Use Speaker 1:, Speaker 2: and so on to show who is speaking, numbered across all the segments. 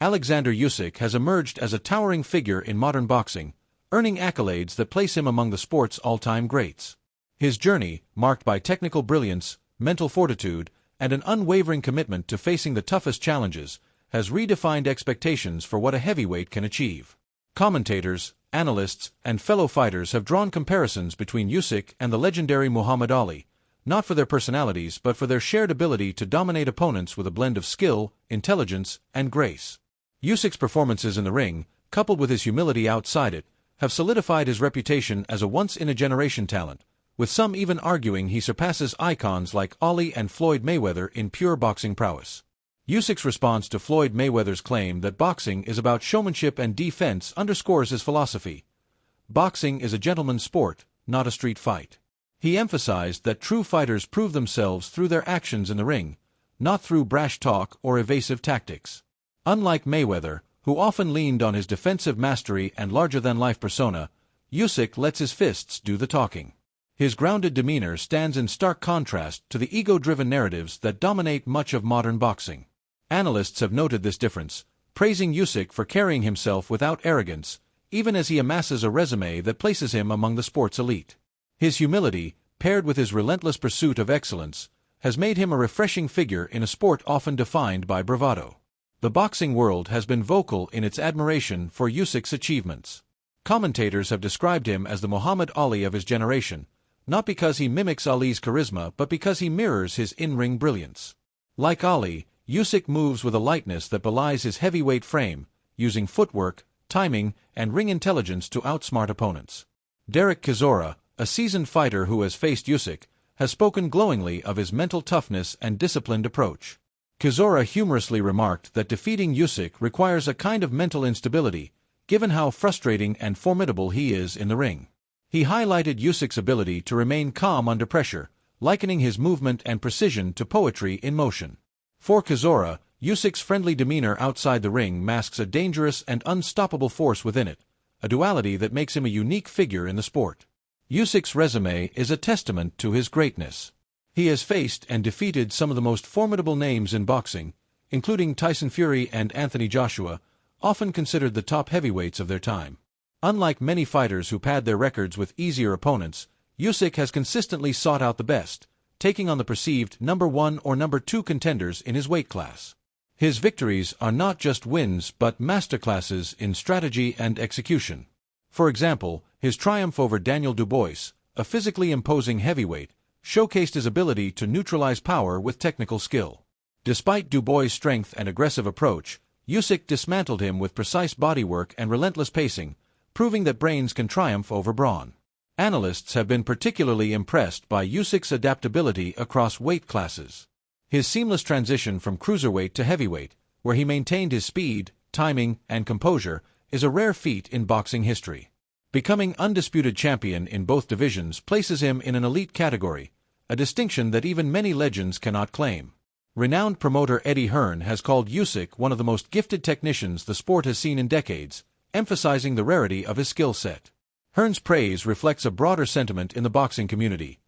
Speaker 1: Oleksandr Usyk has emerged as a towering figure in modern boxing, earning accolades that place him among the sport's all-time greats. His journey, marked by technical brilliance, mental fortitude, and an unwavering commitment to facing the toughest challenges, has redefined expectations for what a heavyweight can achieve. Commentators, analysts, and fellow fighters have drawn comparisons between Usyk and the legendary Muhammad Ali, not for their personalities but for their shared ability to dominate opponents with a blend of skill, intelligence, and grace. Usyk's performances in the ring, coupled with his humility outside it, have solidified his reputation as a once-in-a-generation talent, with some even arguing he surpasses icons like Ali and Floyd Mayweather in pure boxing prowess. Usyk's response to Floyd Mayweather's claim that boxing is about showmanship and defense underscores his philosophy. Boxing is a gentleman's sport, not a street fight. He emphasized that true fighters prove themselves through their actions in the ring, not through brash talk or evasive tactics. Unlike Mayweather, who often leaned on his defensive mastery and larger-than-life persona, Usyk lets his fists do the talking. His grounded demeanor stands in stark contrast to the ego-driven narratives that dominate much of modern boxing. Analysts have noted this difference, praising Usyk for carrying himself without arrogance, even as he amasses a resume that places him among the sport's elite. His humility, paired with his relentless pursuit of excellence, has made him a refreshing figure in a sport often defined by bravado. The boxing world has been vocal in its admiration for Usyk's achievements. Commentators have described him as the Muhammad Ali of his generation, not because he mimics Ali's charisma but because he mirrors his in-ring brilliance. Like Ali, Usyk moves with a lightness that belies his heavyweight frame, using footwork, timing, and ring intelligence to outsmart opponents. Derek Chisora, a seasoned fighter who has faced Usyk, has spoken glowingly of his mental toughness and disciplined approach. Chisora humorously remarked that defeating Usyk requires a kind of mental instability, given how frustrating and formidable he is in the ring. He highlighted Usyk's ability to remain calm under pressure, likening his movement and precision to poetry in motion. For Chisora, Usyk's friendly demeanor outside the ring masks a dangerous and unstoppable force within it, a duality that makes him a unique figure in the sport. Usyk's resume is a testament to his greatness. He has faced and defeated some of the most formidable names in boxing, including Tyson Fury and Anthony Joshua, often considered the top heavyweights of their time. Unlike many fighters who pad their records with easier opponents, Usyk has consistently sought out the best, taking on the perceived number 1 or number 2 contenders in his weight class. His victories are not just wins but masterclasses in strategy and execution. For example, his triumph over Daniel Dubois, a physically imposing heavyweight, showcased his ability to neutralize power with technical skill. Despite Dubois' strength and aggressive approach, Usyk dismantled him with precise bodywork and relentless pacing, proving that brains can triumph over brawn. Analysts have been particularly impressed by Usyk's adaptability across weight classes. His seamless transition from cruiserweight to heavyweight, where he maintained his speed, timing, and composure, is a rare feat in boxing history. Becoming undisputed champion in both divisions places him in an elite category, a distinction that even many legends cannot claim. Renowned promoter Eddie Hearn has called Usyk one of the most gifted technicians the sport has seen in decades, emphasizing the rarity of his skill set. Hearn's praise reflects a broader sentiment in the boxing community.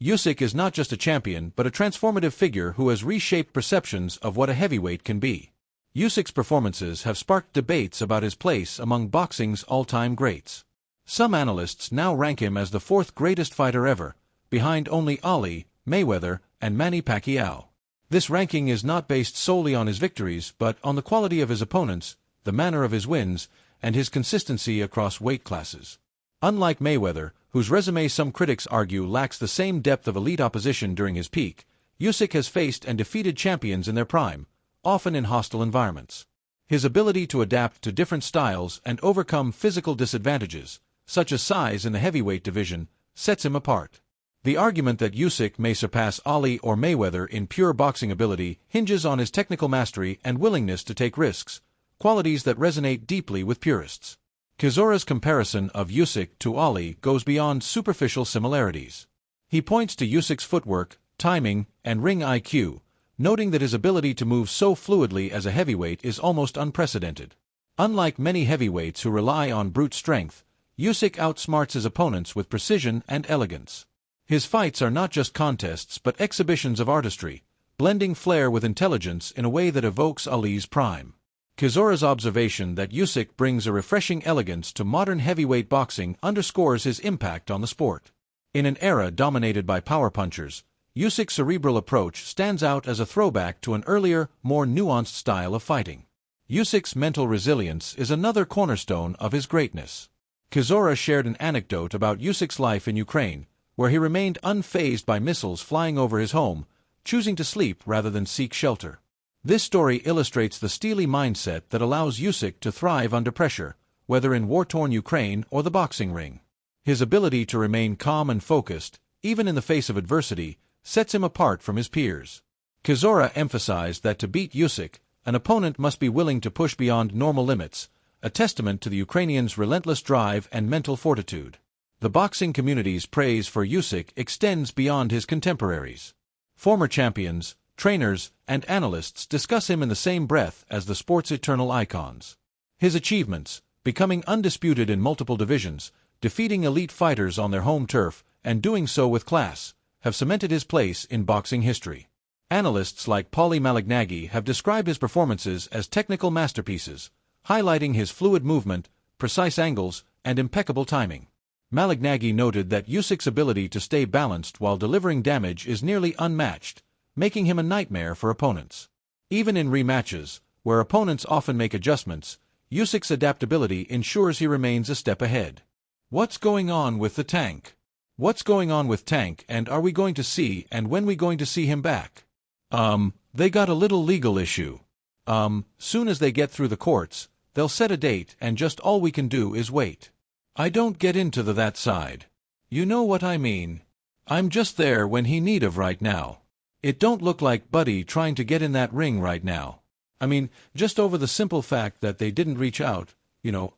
Speaker 1: Usyk is not just a champion but a transformative figure who has reshaped perceptions of what a heavyweight can be. Usyk's performances have sparked debates about his place among boxing's all-time greats. Some analysts now rank him as the 4th greatest fighter ever, behind only Ali, Mayweather, and Manny Pacquiao. This ranking is not based solely on his victories but on the quality of his opponents, the manner of his wins, and his consistency across weight classes. Unlike Mayweather, whose resume some critics argue lacks the same depth of elite opposition during his peak, Usyk has faced and defeated champions in their prime, often in hostile environments. His ability to adapt to different styles and overcome physical disadvantages, such as size in the heavyweight division, sets him apart. The argument that Usyk may surpass Ali or Mayweather in pure boxing ability hinges on his technical mastery and willingness to take risks, qualities that resonate deeply with purists. Chisora's comparison of Usyk to Ali goes beyond superficial similarities. He points to Usyk's footwork, timing, and ring IQ, noting that his ability to move so fluidly as a heavyweight is almost unprecedented. Unlike many heavyweights who rely on brute strength, Usyk outsmarts his opponents with precision and elegance. His fights are not just contests but exhibitions of artistry, blending flair with intelligence in a way that evokes Ali's prime. Chizora's observation that Usyk brings a refreshing elegance to modern heavyweight boxing underscores his impact on the sport. In an era dominated by power punchers, Usyk's cerebral approach stands out as a throwback to an earlier, more nuanced style of fighting. Usyk's mental resilience is another cornerstone of his greatness. Chizora shared an anecdote about Usyk's life in Ukraine, where he remained unfazed by missiles flying over his home, choosing to sleep rather than seek shelter. This story illustrates the steely mindset that allows Usyk to thrive under pressure, whether in war-torn Ukraine or the boxing ring. His ability to remain calm and focused, even in the face of adversity, sets him apart from his peers. Chizora emphasized that to beat Usyk, an opponent must be willing to push beyond normal limits, a testament to the Ukrainian's relentless drive and mental fortitude. The boxing community's praise for Usyk extends beyond his contemporaries. Former champions, trainers, and analysts discuss him in the same breath as the sport's eternal icons. His achievements, becoming undisputed in multiple divisions, defeating elite fighters on their home turf, and doing so with class, have cemented his place in boxing history. Analysts like Paulie Malignaggi have described his performances as technical masterpieces, highlighting his fluid movement, precise angles, and impeccable timing. Malignaggi noted that Usyk's ability to stay balanced while delivering damage is nearly unmatched, making him a nightmare for opponents. Even in rematches, where opponents often make adjustments, Usyk's adaptability ensures he remains a step ahead. What's going on with the Tank? What's going on with Tank, and are we going to see, and when we going to see him back? They got a little legal issue. Soon as they get through the courts, they'll set a date and just all we can do is wait. I don't get into that side. You know what I mean. I'm just there when he need of right now. It don't look like Buddy trying to get in that ring right now. I mean, just over the simple fact that they didn't reach out,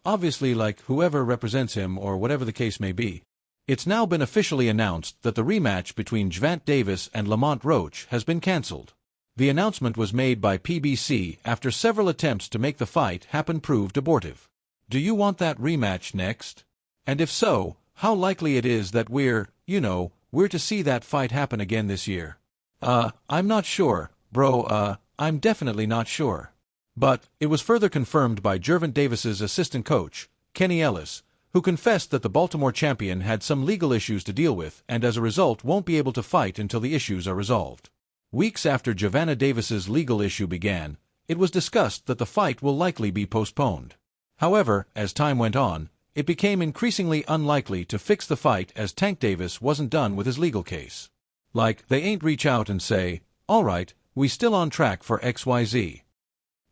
Speaker 1: obviously like whoever represents him or whatever the case may be. It's now been officially announced that the rematch between Gervonta Davis and Lamont Roach has been cancelled. The announcement was made by PBC after several attempts to make the fight happen proved abortive. Do you want that rematch next? And if so, how likely it is that we're to see that fight happen again this year? I'm not sure, bro, I'm definitely not sure. But it was further confirmed by Gervonta Davis's assistant coach, Kenny Ellis, who confessed that the Baltimore champion had some legal issues to deal with and as a result won't be able to fight until the issues are resolved. Weeks after Gervonta Davis's legal issue began, it was discussed that the fight will likely be postponed. However, as time went on, it became increasingly unlikely to fix the fight as Tank Davis wasn't done with his legal case. Like, they ain't reach out and say, all right, we still on track for XYZ.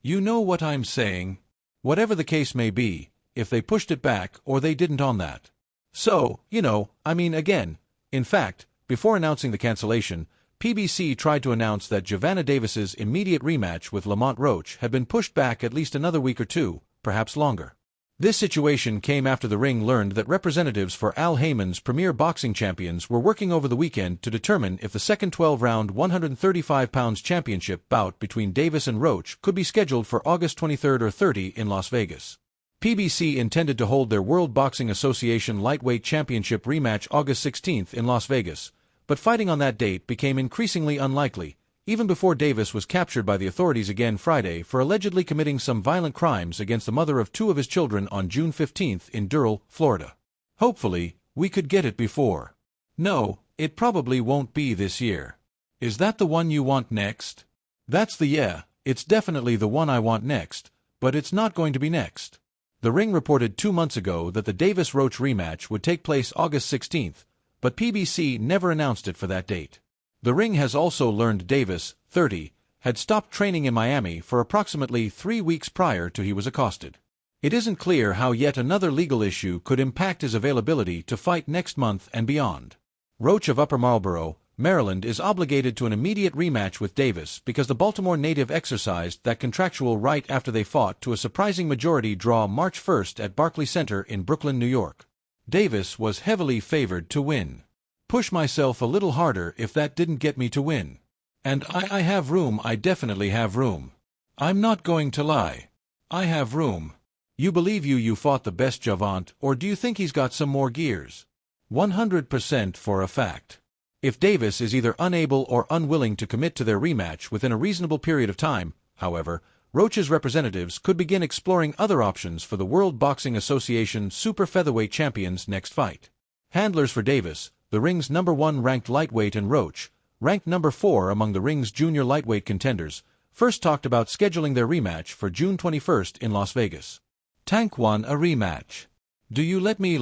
Speaker 1: You know what I'm saying? Whatever the case may be, if they pushed it back or they didn't on that. So, again, in fact, before announcing the cancellation, PBC tried to announce that Gervonta Davis's immediate rematch with Lamont Roach had been pushed back at least another week or two, perhaps longer. This situation came after the ring learned that representatives for Al Haymon's premier boxing champions were working over the weekend to determine if the second 12-round 135-pounds championship bout between Davis and Roach could be scheduled for August 23 or 30 in Las Vegas. PBC intended to hold their World Boxing Association Lightweight Championship rematch August 16 in Las Vegas, but fighting on that date became increasingly unlikely, even before Davis was captured by the authorities again Friday for allegedly committing some violent crimes against the mother of two of his children on June 15 in Doral, Florida. Hopefully, we could get it before. No, it probably won't be this year. Is that the one you want next? That's it's definitely the one I want next, but it's not going to be next. The Ring reported 2 months ago that the Davis-Roach rematch would take place August 16, but PBC never announced it for that date. The Ring has also learned Davis, 30, had stopped training in Miami for approximately 3 weeks prior to he was accosted. It isn't clear how yet another legal issue could impact his availability to fight next month and beyond. Roach of Upper Marlboro, Maryland is obligated to an immediate rematch with Davis because the Baltimore native exercised that contractual right after they fought to a surprising majority draw March 1 at Barclays Center in Brooklyn, New York. Davis was heavily favored to win. Push myself a little harder if that didn't get me to win. And I have room, I definitely have room. I'm not going to lie. I have room. You believe you fought the best Gervonta, or do you think he's got some more gears? 100% for a fact. If Davis is either unable or unwilling to commit to their rematch within a reasonable period of time, however, Roach's representatives could begin exploring other options for the World Boxing Association super featherweight champion's next fight. Handlers for Davis, the ring's #1 ranked lightweight, and Roach, ranked #4 among the ring's junior lightweight contenders, first talked about scheduling their rematch for June 21 in Las Vegas. Tank won a rematch. Do you let me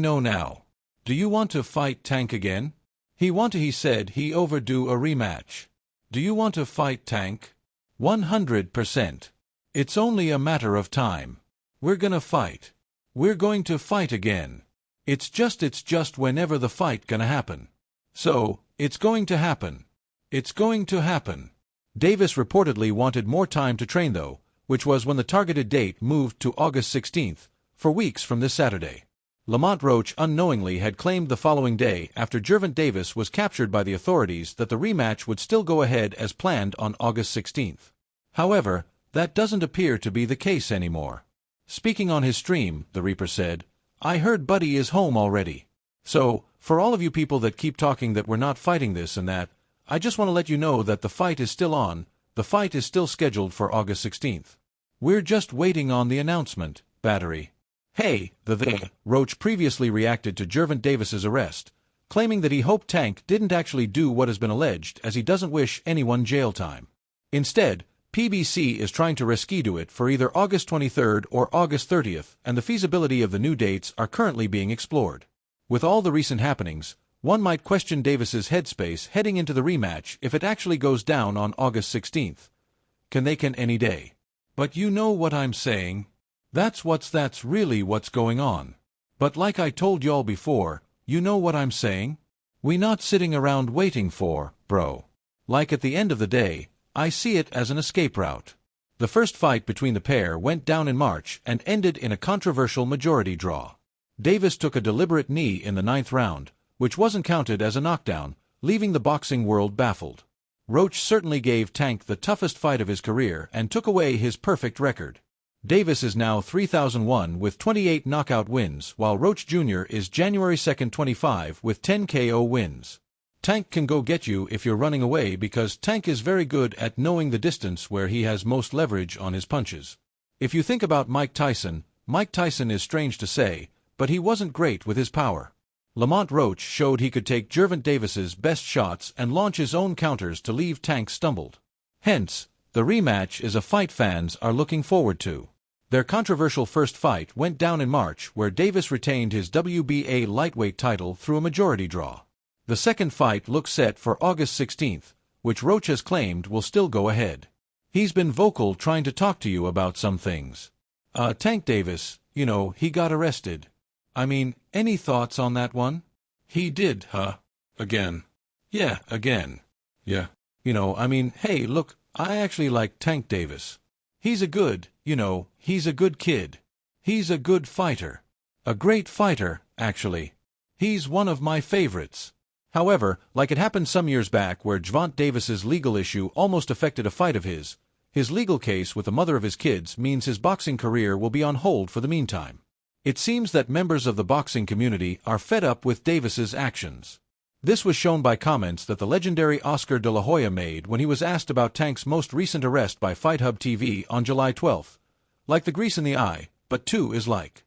Speaker 1: know now. Do you want to fight Tank again? He said he overdue a rematch. Do you want to fight Tank? 100%. It's only a matter of time. We're gonna fight. We're going to fight again. It's just whenever the fight gonna happen. So, it's going to happen. It's going to happen. Davis reportedly wanted more time to train though, which was when the targeted date moved to August 16th, 4 weeks from this Saturday. Lamont Roach unknowingly had claimed the following day after Gervonta Davis was captured by the authorities that the rematch would still go ahead as planned on August 16th. However, that doesn't appear to be the case anymore. Speaking on his stream, the Reaper said, "I heard Buddy is home already. So, for all of you people that keep talking that we're not fighting this and that, I just want to let you know that the fight is still on. The fight is still scheduled for August 16th. We're just waiting on the announcement, Battery." Hey, Roach previously reacted to Gervonta Davis's arrest, claiming that he hoped Tank didn't actually do what has been alleged, as he doesn't wish anyone jail time. Instead, PBC is trying to reschedule it for either August 23rd or August 30th, and the feasibility of the new dates are currently being explored. With all the recent happenings, one might question Davis's headspace heading into the rematch if it actually goes down on August 16th. Can any day? But you know what I'm saying? That's really what's going on. But like I told y'all before, you know what I'm saying? We not sitting around waiting for, bro. Like at the end of the day, I see it as an escape route. The first fight between the pair went down in March and ended in a controversial majority draw. Davis took a deliberate knee in the 9th round, which wasn't counted as a knockdown, leaving the boxing world baffled. Roach certainly gave Tank the toughest fight of his career and took away his perfect record. Davis is now 3001 with 28 knockout wins, while Roach Jr. is January 2nd 25 with 10 KO wins. Tank can go get you if you're running away, because Tank is very good at knowing the distance where he has most leverage on his punches. If you think about Mike Tyson is strange to say, but he wasn't great with his power. Lamont Roach showed he could take Gervonta Davis's best shots and launch his own counters to leave Tank stumbled. Hence, the rematch is a fight fans are looking forward to. Their controversial first fight went down in March, where Davis retained his WBA lightweight title through a majority draw. The second fight looks set for August 16th, which Roach has claimed will still go ahead. He's been vocal trying to talk to you about some things. Tank Davis, he got arrested. I mean, any thoughts on that one? He did, huh? Again. Yeah, again. Yeah. Hey, look, I actually like Tank Davis. He's a good, he's a good kid. He's a good fighter. A great fighter, actually. He's one of my favorites. However, like it happened some years back where Gervonta Davis's legal issue almost affected a fight of his legal case with the mother of his kids means his boxing career will be on hold for the meantime. It seems that members of the boxing community are fed up with Davis's actions. This was shown by comments that the legendary Oscar de la Hoya made when he was asked about Tank's most recent arrest by FightHub TV on July 12. Like the grease in the eye, but two is like.